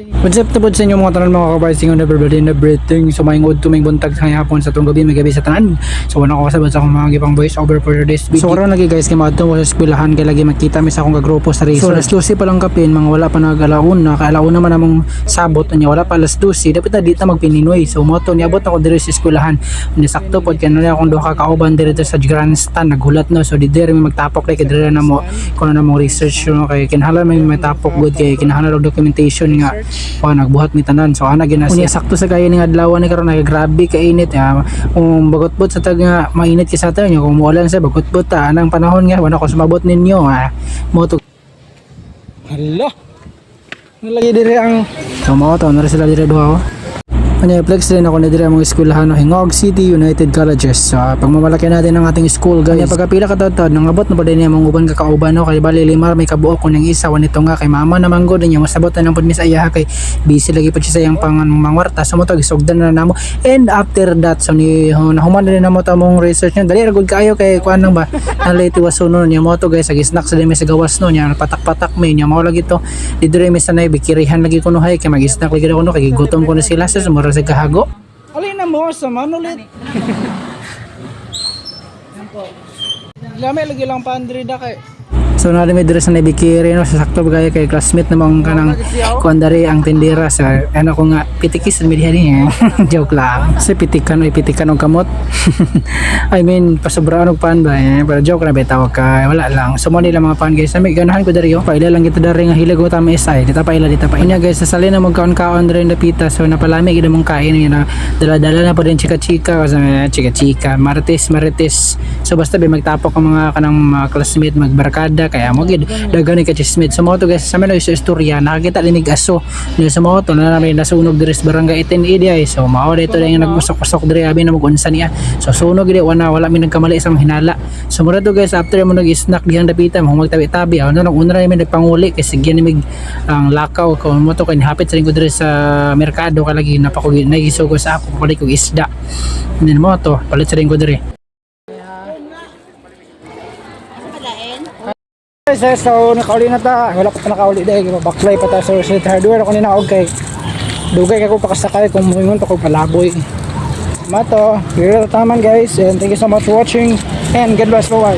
What's up to sa inyo mga tanan mga kabarsing on everybody na breathing. So mayong tuming buntag sa hapon sa tong gabi may gabi sa tanan. So wala ko kasabot sa akong mga gipang voice over for this video. So karon lagi guys kay madto sa eskwelahan kay lagi makita mi sa akong kagrupo sa racer. So alas 12 pa lang kapin mga wala pa nag-alauna kay alauna man namong sabot nya wala pa alas 12 dapat na dita magpininoy. So moto niabot ako diri sa eskwelahan. Ni sakto pod kay na akong duha ka kauban diri sa grandstand naghulat no. So diri mi magtapok kay diri na mo kuno na mo research no kay kinahanglan may matapok good kay kinahanglan og documentation nga nagbuhat mi tanan. So ana ginas unya sakto sa kaya ning adlaw ni karon grabe ka init bagot-bot sa tag nga mainit kay sa tayo kung muulan sa bagot-bot anang panahon nga wala ko sumabot ninyo mo to hala nalagi dire ang mo to na sila dire duha Ano flex rin ako na diri ang mga eskwelahan no Hingog City United Colleges. Pagmamalaki natin ang ating school guys. Pagkapila ka taon nangabot na ba din yung mga uban ka kauban no kay bali limar may kabuok ko ng isa wanito nga kay mama naman god niya masabotan ng pud mi sa iya kay busy lagi pa siya sa iyang mangwarta so mo to gisugdan na namo. And after that so ni nahuman din namo ta mong research niya dali ra gud kaayo kay kuan nang ba na late was no niya mo to guys ag snack sa dimi sa gawas no niya patak-patak may niya mao lagi to didire mi sanay bikirihan lagi kuno hay kay mag-snack lagi kuno kay gutom ko na sila sa sa kahago. Alin na mo sa manulit. Lami lagi lang pa Andre da kay. So nari may dire sa nabikiri no sa sakto bagay kay classmate namang kanang kuandari ang tindera sa ano ko nga pitikis mi diha ni joke lang sa pitikan og kamot I mean pasobraan og pan ba pero joke na bitaw ka wala lang so mo nila mga pan guys may ganahan ko diri paila lang kita dari nga hilag mo ta may isay dita pa inya guys sa salin na magkaon-kaon diri na pita so napalami gid mong kain na dala-dala na pa din chika-chika kasi chika-chika marites so basta ba magtapok ang mga kanang mga classmate magbarkada kaya mo gid daghan ni ka-chismate sa moto guys sa may sa istorya nakakita dinig aso ni sa moto na namin nasunog diri sa barangay 10 ay so mao dito lang nagusok-usok diri abi na magunsa niya so sunog gid wala mi nagkamali sa hinala so mura to guys after mo nag-snack dihang dapitan mo magtabi-tabi ano nang una mi nagpanguli kay sige ni mig ang lakaw ko mo to kay hapit sa lingkod diri sa merkado kay lagi napakog nagisugo sa ako palit kog isda nin mo to palit sa lingkod diri. So nakauli na ta wala pa nakauli dahil baklay pa ta sa Street Hardware ako ninaog kay dugay ako pakasakay kung muingon pa ko palaboy mato here taman guys and thank you so much for watching and God bless, bye.